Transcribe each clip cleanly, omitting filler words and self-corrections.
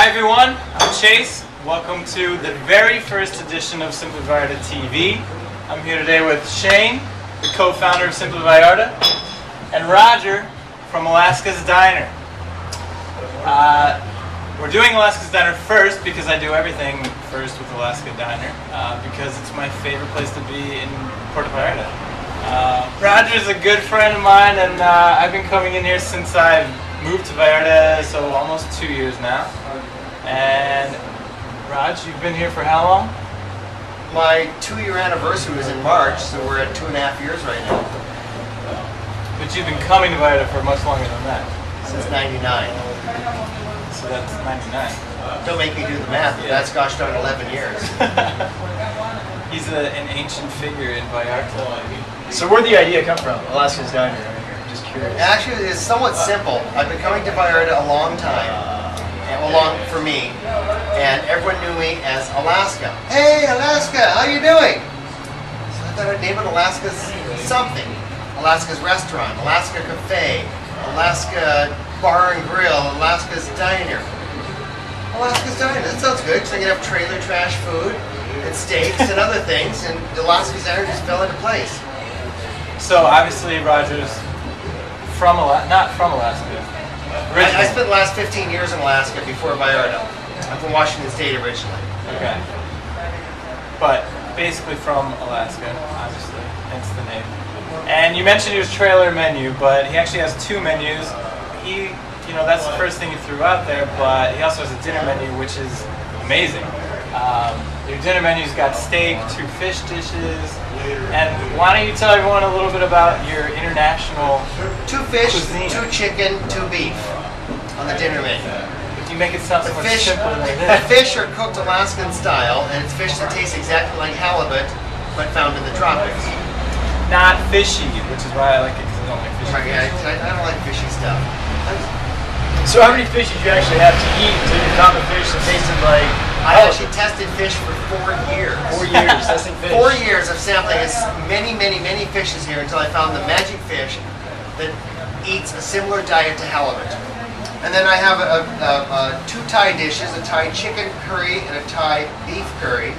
Hi everyone, I'm Chase. Welcome to the very first edition of Simply Vallarta TV. I'm here today with Shane, the co-founder of Simply Vallarta, and Roger from Alaska's Diner. We're doing Alaska's Diner first because I do everything first with Alaska Diner because it's my favorite place to be in Puerto Vallarta. Roger's a good friend of mine, and I've been coming in here since I've moved to Vallarta, so almost 2 years now. And Raj, you've been here for how long? My 2-year anniversary was in March, so we're at 2.5 years right now. But you've been coming to Vallarta for much longer than that. Since '99. So that's 99. Don't make me do the math, but that's gosh darn 11 years. He's an ancient figure in Vallarta. So where'd the idea come from? Alaska's Diner right here. Just curious. Actually, it's somewhat simple. I've been coming to Vallarta a long time, for me, and everyone knew me as Alaska. Hey, Alaska, how you doing? So I thought I'd name it Alaska's something. Alaska's Restaurant, Alaska Cafe, Alaska Bar and Grill, Alaska's Diner. Alaska's Diner, that sounds good, because I can have trailer trash food and steaks and other things, and Alaska's Diner just fell into place. So obviously Roger's from not from Alaska. I spent the last 15 years in Alaska before Vallarta. I'm from Washington State originally. Okay. But basically from Alaska, obviously, hence the name. And you mentioned his trailer menu, but he actually has 2 menus. That's the first thing he threw out there, but he also has a dinner menu, which is amazing. Your dinner menu's got steak, 2 fish dishes, and why don't you tell everyone a little bit about your international 2 fish, cuisine. 2 chicken, 2 beef on the dinner menu. You make it sound so much simpler than it The is. fish are cooked Alaskan style, and it's fish that tastes exactly like halibut, but found in the tropics. Not fishy, which is why I like it, because I don't like fishy. I don't like fishy stuff. So how many fish did you actually have to eat until you found a fish that tasted like I actually tested fish for 4 years. 4 years testing fish? 4 years of sampling many fishes here until I found the magic fish that eats a similar diet to halibut. And then I have 2 Thai dishes, a Thai chicken curry and a Thai beef curry,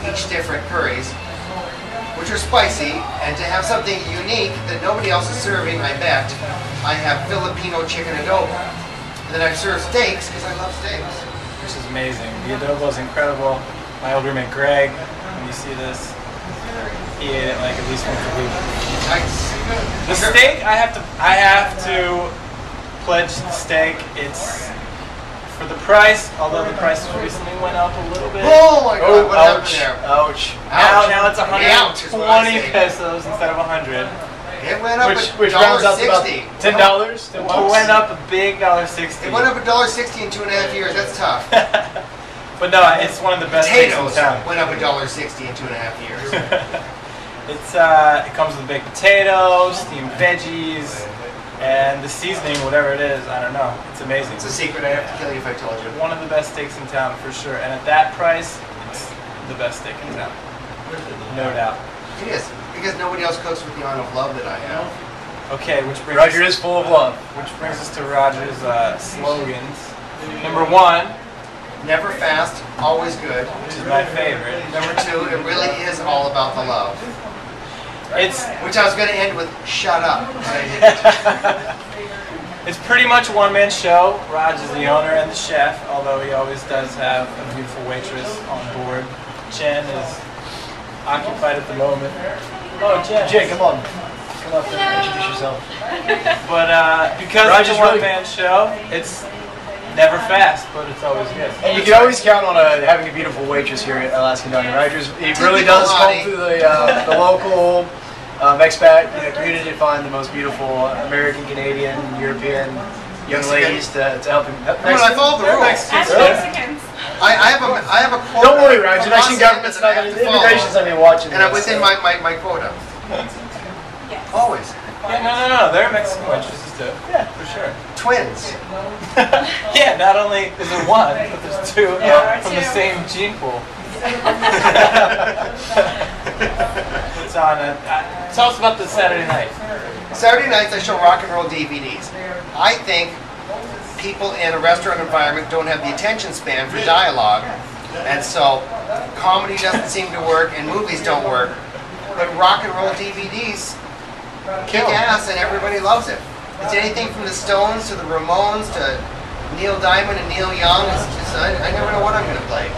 each different curries, which are spicy. And to have something unique that nobody else is serving, I bet, I have Filipino chicken adobo. And then I serve steaks because I love steaks. Which is amazing. The adobo is incredible. My old roommate Greg, when you see this, he ate it like at least once a week. Nice. The steak, I have to pledge the steak. It's for the price, although the price recently went up a little bit. Oh my God! What happened ouch, there? ouch. Now it's 120 pesos instead of 100. It went up which rounds out to about $1.60. $10. It went up a big $1.60. It went up $1.60 in 2.5 years. That's tough. But no, it's one of the best steaks in Potatoes town. went up $1.60 in 2.5 years. It comes with baked potatoes, steamed veggies, and the seasoning, whatever it is, I don't know. It's amazing. It's a secret. I have to kill you if I told you. One of the best steaks in town for sure, and at that price, it's the best steak in town, no doubt. It is, because nobody else cooks with the amount of love that I have. Okay, which brings Roger us, is full of love. which brings us to Roger's slogans. Number 1, Never fast, always good. which is my favorite. Number 2, it really is all about the love. Which I was going to end with, shut up, but I didn't. It's pretty much a one-man show. Raj is the owner and the chef, although he always does have a beautiful waitress on board. Jen is occupied at the moment. Oh, Jen. Jay, come on. Come up and introduce yourself. But because it's a one-man show, it's never fast, but it's always good. And you can always count on having a beautiful waitress here at Alaska Diner. Rogers, he really does come through the local expat community to find the most beautiful American, Canadian, European young ladies to help him. Come on, I followed the rules. Mexicans. I have a quota. Don't worry, Roger. The Mexican government's not going to. The immigration's not going to be watching. And I'm within my quota. Yes. Always. Yeah, no. There are Mexican waitresses too. Yeah, for sure. Twins. Yeah, not only is there one, but there's 2 from the same gene pool. It's on. Tell us about the Saturday night. Saturday nights I show rock and roll DVDs. I think people in a restaurant environment don't have the attention span for dialogue, and so comedy doesn't seem to work and movies don't work. But rock and roll DVDs kick ass and everybody loves it. It's anything from the Stones to the Ramones to Neil Diamond and Neil Young. It's just, I never know what I'm going to play.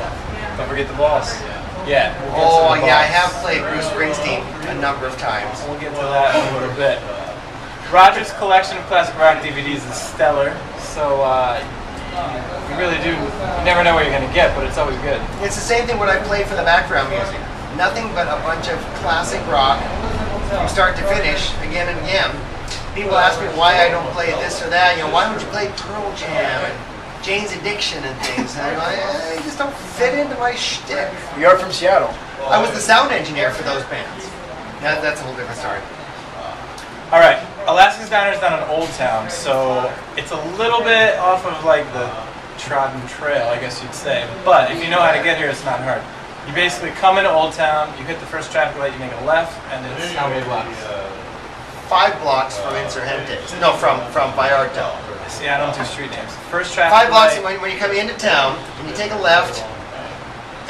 Don't forget the boss. Yeah. Oh yeah, I have played Bruce Springsteen a number of times. We'll get to that in a little bit. Roger's collection of classic rock DVDs is stellar, so you really do, you never know what you're going to get, but it's always good. It's the same thing when I play for the background music. Nothing but a bunch of classic rock from start to finish, again and again. People ask me why I don't play this or that. You know, why don't you play Pearl Jam and Jane's Addiction and things? And I just don't fit into my shtick. You're from Seattle. I was the sound engineer for those bands. That's a whole different story. All right, Alaska's Diner is down in Old Town, so it's a little bit off of like the trodden trail, I guess you'd say. But if you know how to get here, it's not hard. You basically come into Old Town, you hit the first traffic light, you make a left, and it's how many blocks? 5 blocks from Insurgentes. No, from Vallarta. See, I don't do street names. First traffic 5 blocks light. when you come into town, and you take a left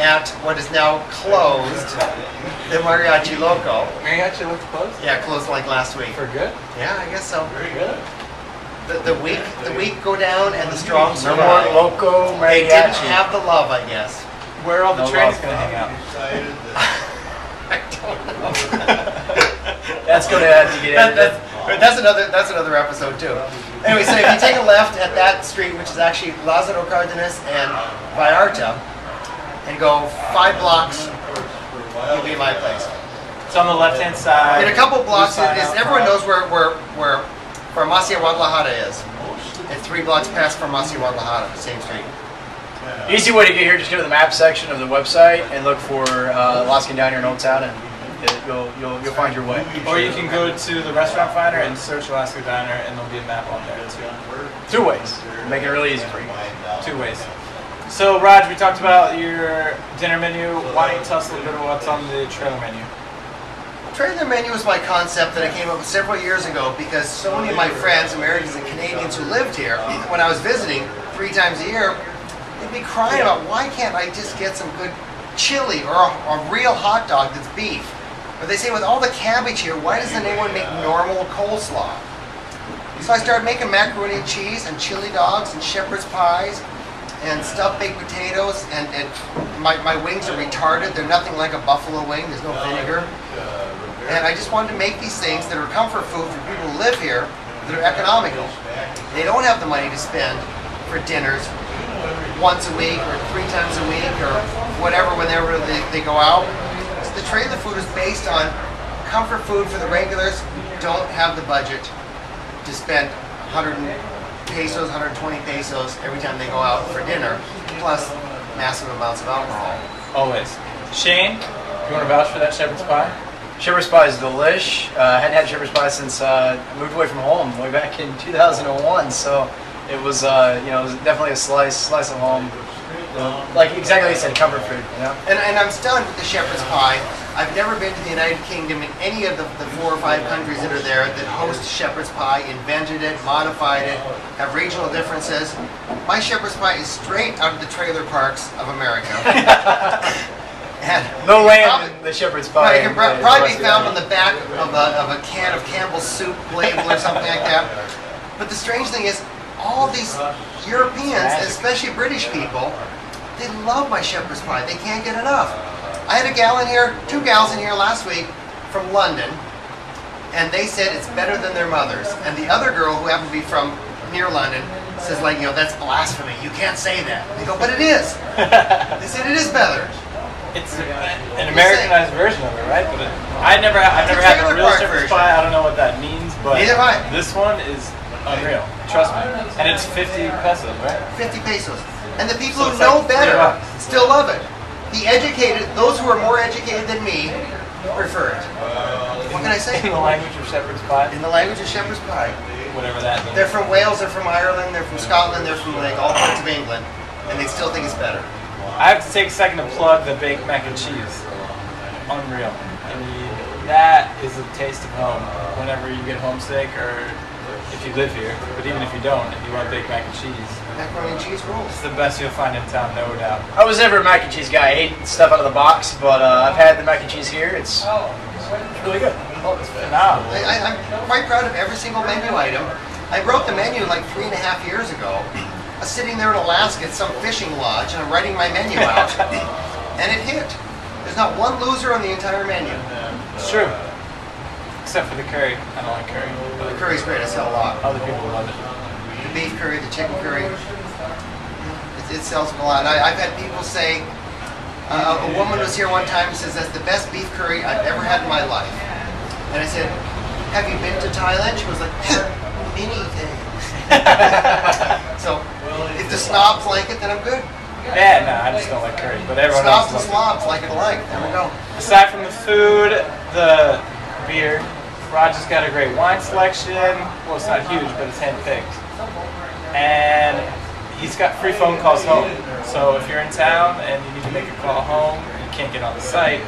at what is now closed, the Mariachi Loco. Mariachi looked closed? Yeah, closed like last week. For good? Yeah, I guess so. Really? The weak go down and the strong No more survive. loco They didn't mariachi. have the love, I guess. Where are all the No trains love. going to hang out? I don't know. That's going to have to get edited. That's another episode too. Anyway, so if you take a left at that street, which is actually Lázaro Cárdenas and Vallarta, and go 5 blocks, you'll be my place. It's on the left-hand side. In a couple blocks, Blue sign out everyone front. knows where Farmacia Guadalajara is. It's 3 blocks past Farmacia Guadalajara, the same street. Easy way to get here, just go to the map section of the website and look for Alaskan Diner in Old Town, and you'll find your way. Or you can go to the restaurant finder and search Alaska Diner, and there'll be a map on there too. 2 ways. Make it really easy for you. 2 ways. So, Raj, we talked about your dinner menu. Why don't you tell us a little bit about what's on the trailer menu? Trailer menu was my concept that I came up with several years ago because so many of my friends, Americans and Canadians who lived here, when I was visiting 3 times a year, they'd be crying about why can't I just get some good chili or a real hot dog that's beef? Or they say with all the cabbage here, why doesn't anyone make normal coleslaw? So I started making macaroni and cheese and chili dogs and shepherd's pies and stuffed baked potatoes, and my wings are retarded. They're nothing like a buffalo wing. There's no vinegar. And I just wanted to make these things that are comfort food for people who live here that are economical. They don't have the money to spend for dinners once a week or 3 times a week or whatever whenever they go out. So the trailer food is based on comfort food for the regulars who don't have the budget to spend 100 pesos, 120 pesos every time they go out for dinner, plus massive amounts of alcohol. Always. Shane, you want to vouch for that shepherd's pie? Shepherd's pie is delish. Hadn't had shepherd's pie since I moved away from home way back in 2001. So it was, it was definitely a slice of home. Like exactly like you said, comfort food. You know? And I'm stunned with the shepherd's pie. I've never been to the United Kingdom in any of the 4 or 5 countries that are there that host shepherd's pie, invented it, modified it, have regional differences. My shepherd's pie is straight out of the trailer parks of America. And No land in the shepherd's pie. it can probably be found on the back of a can of Campbell's soup label or something like that. But the strange thing is, all these Europeans, especially British people, they love my shepherd's pie. They can't get enough. I had 2 gals in here last week from London, and they said it's better than their mother's. And the other girl, who happened to be from near London, says that's blasphemy. You can't say that. They go, but it is. They said it is better. It's an Americanized version of it, right? But I've never had a real shepherd's pie. I don't know what that means, but Neither have I. This one is unreal. Trust me. And it's 50 pesos, right? 50 pesos. And the people So who it's know like better $3. still love it. The educated, those who are more educated than me, prefer it. What can I say? In the language of shepherd's pie, In the language of shepherd's pie. whatever that means. They're from Wales, they're from Ireland, they're from Scotland, they're from all parts of England, and they still think it's better. I have to take a second to plug the baked mac and cheese. Unreal. And you that is a taste of home whenever you get homesick or if you live here. But even if you don't, if you want baked mac and cheese, Macaroni and cheese rolls. it's the best you'll find in town, no doubt. I was never a mac and cheese guy. I hate stuff out of the box, but I've had the mac and cheese here. It's really good. Oh, it's phenomenal. I'm quite proud of every single menu item. I wrote the menu like 3.5 years ago. I was sitting there in Alaska at some fishing lodge and I'm writing my menu out. And it hit. There's not one loser on the entire menu. It's true. Except for the curry. I don't like curry. The curry's great. I sell a lot. Other people love it. The beef curry, the chicken curry. It sells a lot. I've had people say, a woman was here one time and says, that's the best beef curry I've ever had in my life. And I said, have you been to Thailand? She was like, many things. So, if the snobs like it, then I'm good. Yeah, no, I just don't like curry. But everyone else Snobs and loves it. slobs like it alike. There we go. Aside from the food, the beer, Roger's got a great wine selection. Well, it's not huge, but it's handpicked. And he's got free phone calls home. So if you're in town and you need to make a call home and you can't get on the site,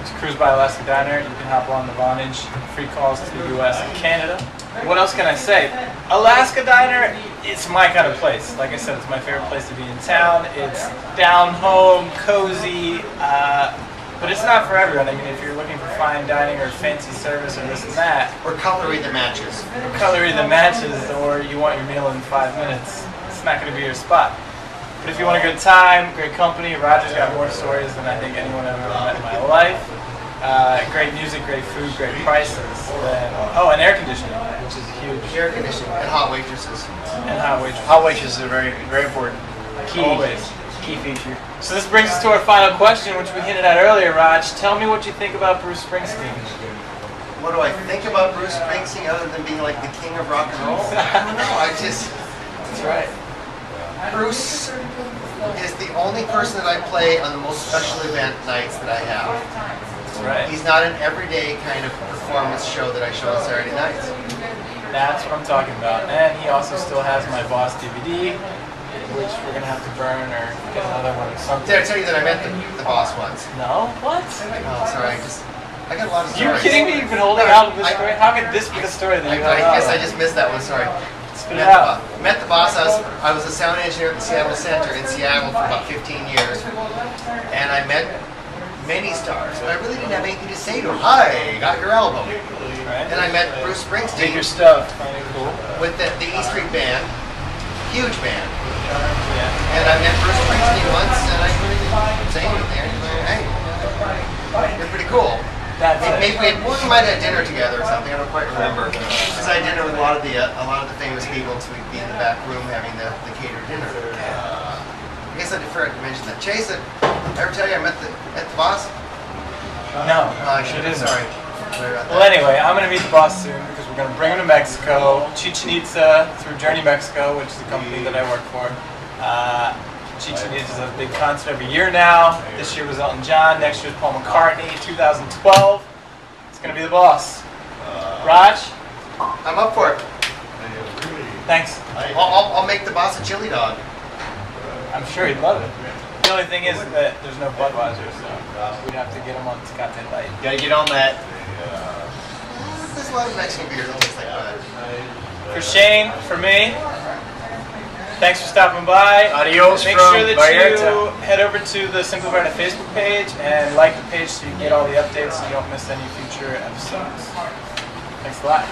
to cruise by Alaska Diner, you can hop on the Vonage. Free calls to the US and Canada. What else can I say? Alaska Diner, it's my kind of place. Like I said, it's my favorite place to be in town. It's down home, cozy, but it's not for everyone. I mean, if you're looking for fine dining or fancy service or this and that, Or cutlery that matches. cutlery that matches, or you want your meal in 5 minutes, it's not going to be your spot. But if you want a good time, great company, Roger's got more stories than I think anyone I've ever met in my life. Great music, great food, great prices. And air conditioning, which is huge. Air conditioning and hot waitresses. And hot waitresses. Hot waitresses are very, very important. Always. Key feature. So this brings us to our final question, which we hinted at earlier, Raj. Tell me what you think about Bruce Springsteen. What do I think about Bruce Springsteen other than being like the king of rock and roll? I don't know. That's right. Bruce is the only person that I play on the most special event nights that I have. That's right. He's not an everyday kind of performance show that I show on Saturday nights. That's what I'm talking about. And he also still has my Boss DVD, which we're going to have to burn or get another one or something. Did I tell you that I met the boss once? No? What? Oh, sorry. I got a lot of You stories. kidding me? You've been holding out of this story? How could this be the story that you held I out guess I of? just missed that one. Sorry. Spit it out. Met the boss. I was a sound engineer at the Seattle Center in Seattle for about 15 years, and I met many stars. But I really didn't have anything to say to them. Hi, got your album. Right? Then I met Bruce Dig Springsteen your stuff. Cool. with the E Street Band, huge band. Yeah. And I met Bruce Springsteen once, and I couldn't say anything. Hey, you're pretty cool. That's it. Maybe we might have dinner together or something. I don't quite remember. Because I had dinner with a lot of the famous people, so we'd be in the back room having the catered dinner. I guess I forgot to mention that. Chase, did I ever tell you I met the boss? No. I should it have. isn't. Sorry. Sorry about Well, that. anyway, I'm going to meet the boss soon because we're going to bring him to Mexico, Chichen Itza, through Journey Mexico, which is a company that I work for. Chichen Itza is a big concert every year now. This year was Elton John. Next year was Paul McCartney. 2012. It's going to be the boss. Raj, I'm up for it. thanks. I'll make the boss a chili dog. I'm sure he'd love it. The only thing is that there's no Budweiser, so we'd have to get him on Tecate Light. Gotta get on that. There's a lot of Mexican beers that taste like that. For Shane, for me, thanks for stopping by. Adios Make from sure that Vallarta. you head over to the Simply Vallarta Facebook page and like the page so you get all the updates and you don't miss any future episodes. Thanks a lot.